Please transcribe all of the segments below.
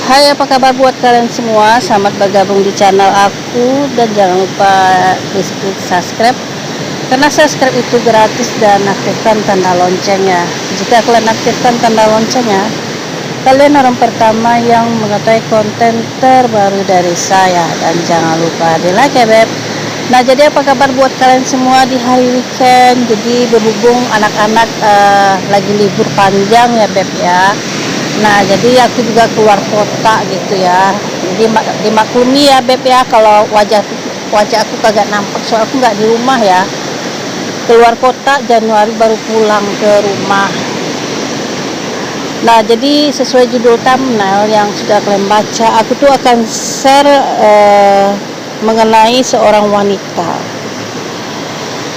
Hai, apa kabar buat kalian semua? Selamat bergabung di channel aku dan jangan lupa klik subscribe karena subscribe itu gratis dan aktifkan tanda loncengnya. Jika kalian aktifkan tanda loncengnya, kalian orang pertama yang mengetahui konten terbaru dari saya. Dan jangan lupa di like ya beb. Nah, jadi apa kabar buat kalian semua di hari weekend? Jadi berhubung anak-anak lagi libur panjang ya beb ya. Nah, jadi aku juga keluar kota gitu ya. Jadi dimaklumi ya beb ya kalau wajah aku kagak nampak, soal aku nggak di rumah ya. Keluar kota Januari baru pulang ke rumah. Nah, jadi sesuai judul thumbnail yang sudah kalian baca, aku tuh akan share mengenai seorang wanita.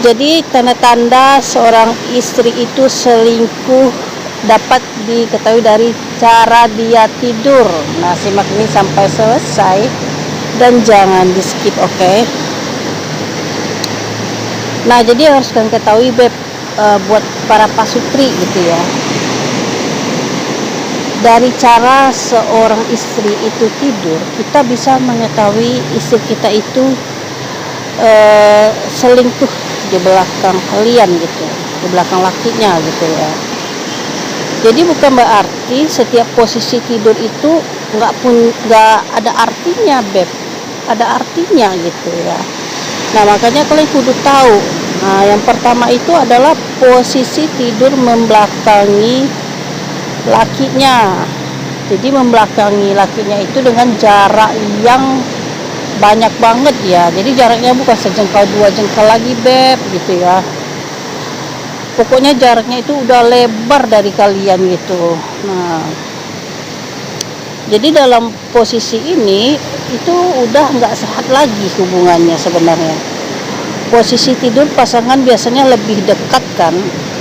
Jadi tanda-tanda seorang istri itu selingkuh dapat diketahui dari cara dia tidur. Nah, simak ini sampai selesai dan jangan di skip, oke? Nah, jadi harus kalian ketahui beb, buat para pasutri gitu ya, dari cara seorang istri itu tidur, kita bisa mengetahui istri kita itu selingkuh di belakang kalian gitu, di belakang lakinya gitu ya. Jadi bukan berarti setiap posisi tidur itu nggak ada artinya beb, ada artinya gitu ya. Nah, makanya kalian kudu tahu. Nah, yang pertama itu adalah posisi tidur membelakangi lakinya. Jadi membelakangi lakinya itu dengan jarak yang banyak banget ya. Jadi jaraknya bukan sejengkal dua jengkal lagi beb gitu ya. Pokoknya jaraknya itu udah lebar dari kalian gitu. Nah, jadi dalam posisi ini itu udah nggak sehat lagi hubungannya sebenarnya. Posisi tidur pasangan biasanya lebih dekat kan.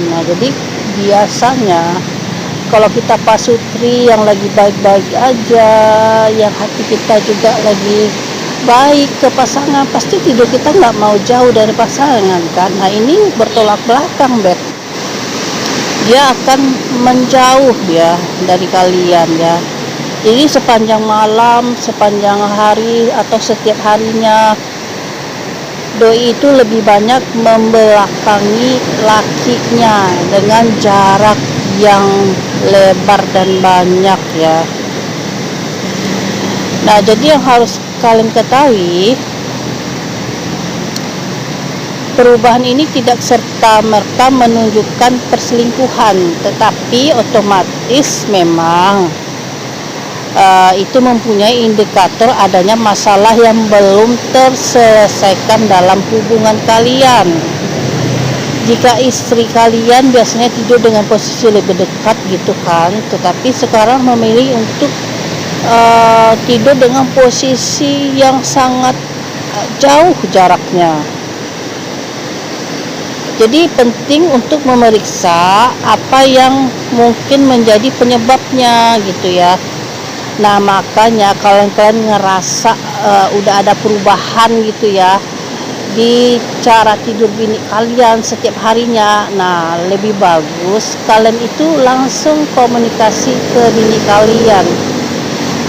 Nah, jadi biasanya kalau kita pasutri yang lagi baik-baik aja, yang hati kita juga lagi baik ke pasangan, pasti tidur kita nggak mau jauh dari pasangan kan. Nah, ini bertolak belakang beb, dia akan menjauh ya dari kalian ya. Jadi sepanjang malam, sepanjang hari atau setiap harinya, doi itu lebih banyak membelakangi lakinya dengan jarak yang lebar dan banyak ya. Nah, jadi yang harus kalian ketahui, perubahan ini tidak serta-merta menunjukkan perselingkuhan, tetapi otomatis memang itu mempunyai indikator adanya masalah yang belum terselesaikan dalam hubungan kalian. Jika istri kalian biasanya tidur dengan posisi lebih dekat gitu kan, tetapi sekarang memilih untuk tidur dengan posisi yang sangat jauh jaraknya. Jadi penting untuk memeriksa apa yang mungkin menjadi penyebabnya gitu ya. Nah, makanya kalian ngerasa udah ada perubahan gitu ya di cara tidur bini kalian setiap harinya. Nah, lebih bagus kalian itu langsung komunikasi ke bini kalian.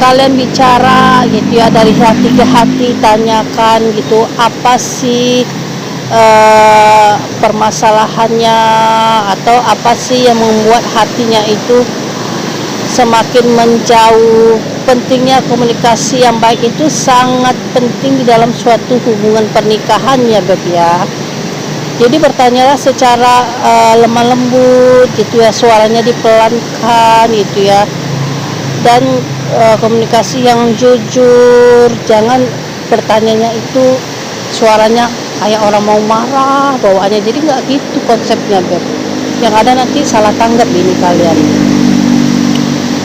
Kalian bicara gitu ya, dari hati ke hati, tanyakan gitu apa sih permasalahannya atau apa sih yang membuat hatinya itu semakin menjauh. Pentingnya komunikasi yang baik itu sangat penting di dalam suatu hubungan pernikahan ya beb ya. Jadi bertanyalah secara lemah lembut gitu ya, suaranya dipelankan gitu ya, dan komunikasi yang jujur. Jangan bertanyanya itu suaranya kayak orang mau marah bawaannya, jadi nggak gitu konsepnya beb. Yang ada nanti salah tanggap ini kalian.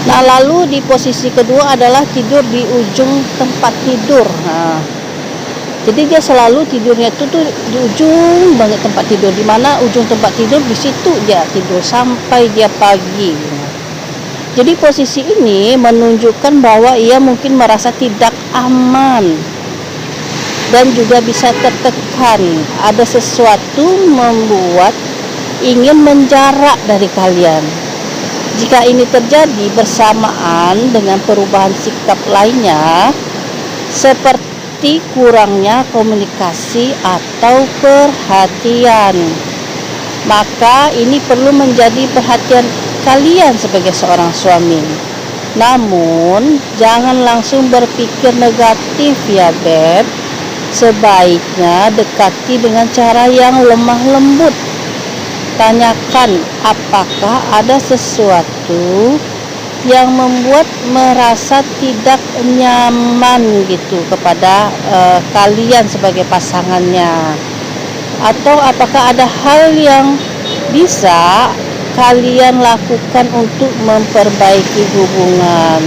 Nah, lalu di posisi kedua adalah tidur di ujung tempat tidur. Nah, jadi dia selalu tidurnya itu tuh di ujung banget tempat tidur, di mana ujung tempat tidur di situ dia tidur sampai dia pagi. Jadi posisi ini menunjukkan bahwa ia mungkin merasa tidak aman dan juga bisa tertekan. Ada sesuatu membuat ingin menjarak dari kalian. Jika ini terjadi bersamaan dengan perubahan sikap lainnya, seperti kurangnya komunikasi atau perhatian, maka ini perlu menjadi perhatian kalian sebagai seorang suami. Namun, jangan langsung berpikir negatif ya, Beb. Sebaiknya dekati dengan cara yang lemah lembut. Tanyakan apakah ada sesuatu yang membuat merasa tidak nyaman gitu kepada kalian sebagai pasangannya, atau apakah ada hal yang bisa kalian lakukan untuk memperbaiki hubungan.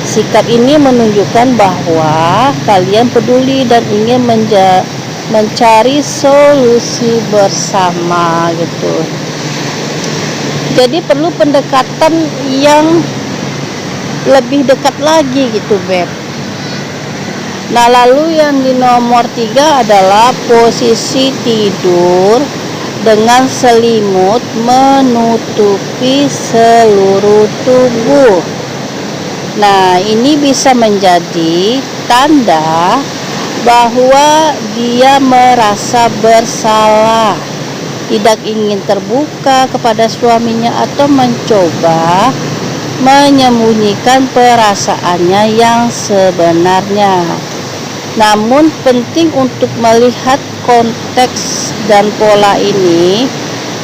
Sikap ini menunjukkan bahwa kalian peduli dan ingin mencari solusi bersama gitu. Jadi perlu pendekatan yang lebih dekat lagi gitu, Beb. Nah, lalu yang di nomor 3 adalah posisi tidur dengan selimut menutupi seluruh tubuh. Nah, ini bisa menjadi tanda bahwa dia merasa bersalah, tidak ingin terbuka kepada suaminya, atau mencoba menyembunyikan perasaannya yang sebenarnya. Namun penting untuk melihat konteks dan pola ini.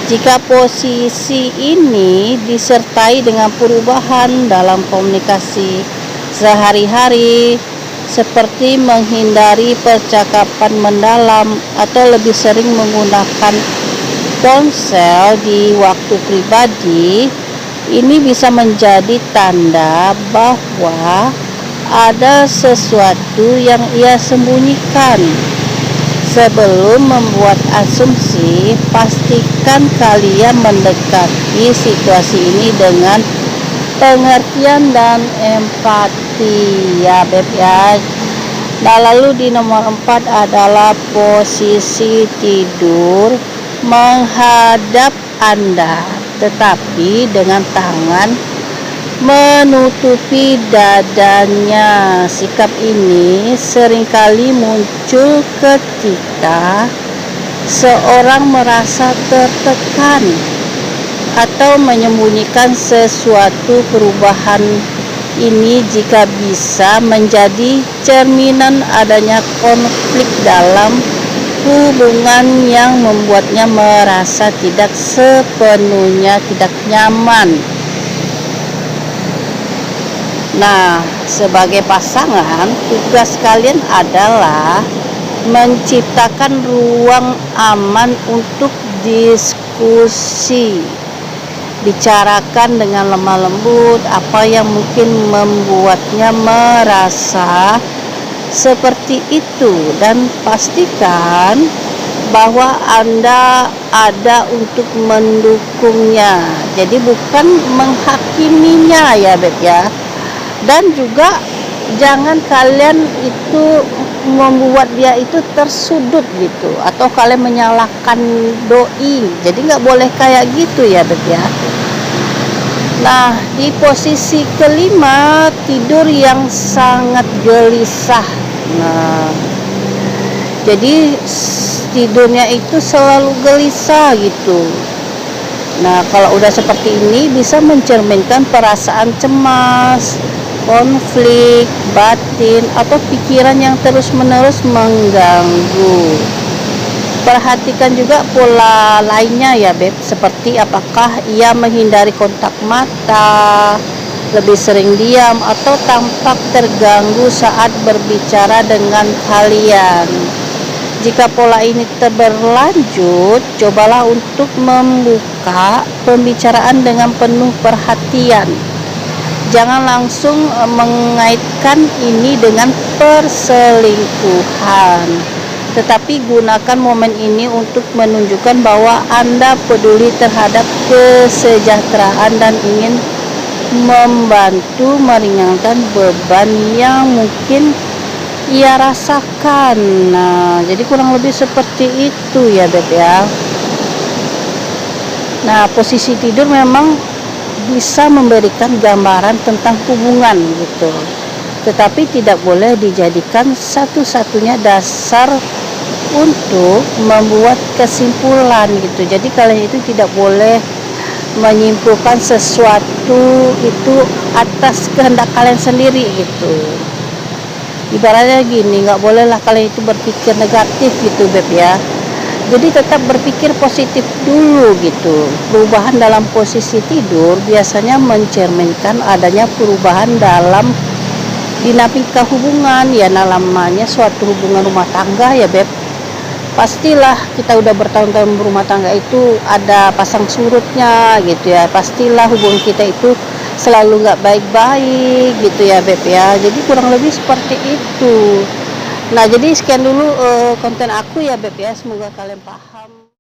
Jika posisi ini disertai dengan perubahan dalam komunikasi sehari-hari, seperti menghindari percakapan mendalam atau lebih sering menggunakan ponsel di waktu pribadi, ini bisa menjadi tanda bahwa ada sesuatu yang ia sembunyikan. Sebelum membuat asumsi, pastikan kalian mendekati situasi ini dengan pengertian dan empati ya, Beb ya. Nah, lalu di nomor 4 adalah posisi tidur menghadap Anda, tetapi dengan tangan menutupi dadanya. Sikap ini seringkali muncul ketika seorang merasa tertekan atau menyembunyikan sesuatu. Perubahan ini jika bisa menjadi cerminan adanya konflik dalam hubungan yang membuatnya merasa tidak sepenuhnya tidak nyaman. Nah, sebagai pasangan, tugas kalian adalah menciptakan ruang aman untuk diskusi. Bicarakan dengan lemah lembut apa yang mungkin membuatnya merasa seperti itu, dan pastikan bahwa Anda ada untuk mendukungnya. Jadi bukan menghakiminya ya, Beb ya. Dan juga jangan kalian itu membuat dia itu tersudut gitu, atau kalian menyalahkan doi. Jadi nggak boleh kayak gitu ya, Beb ya. Nah, di posisi kelima, tidur yang sangat gelisah. Nah, jadi tidurnya itu selalu gelisah gitu. Nah, kalau udah seperti ini bisa mencerminkan perasaan cemas, konflik batin, atau pikiran yang terus-menerus mengganggu. Perhatikan juga pola lainnya ya, Beb, seperti apakah ia menghindari kontak mata, lebih sering diam, atau tampak terganggu saat berbicara dengan kalian. Jika pola ini berlanjut, cobalah untuk membuka pembicaraan dengan penuh perhatian. Jangan langsung mengaitkan ini dengan perselingkuhan, tetapi gunakan momen ini untuk menunjukkan bahwa Anda peduli terhadap kesejahteraan dan ingin membantu meringankan beban yang mungkin ia rasakan. Nah, jadi kurang lebih seperti itu ya, Beb ya. Nah, posisi tidur memang bisa memberikan gambaran tentang hubungan gitu, tetapi tidak boleh dijadikan satu-satunya dasar untuk membuat kesimpulan gitu. Jadi kalian itu tidak boleh menyimpulkan sesuatu itu atas kehendak kalian sendiri gitu. Ibaratnya gini, nggak bolehlah kalian itu berpikir negatif gitu Beb ya. Jadi tetap berpikir positif dulu gitu. Perubahan dalam posisi tidur biasanya mencerminkan adanya perubahan dalam dinamika hubungan, ya namanya suatu hubungan rumah tangga ya Beb. Pastilah kita udah bertahun-tahun berumah tangga itu ada pasang surutnya gitu ya. Pastilah hubungan kita itu selalu nggak baik-baik gitu ya Beb ya. Jadi kurang lebih seperti itu. Nah, jadi sekian dulu konten aku ya Beb ya, semoga kalian paham.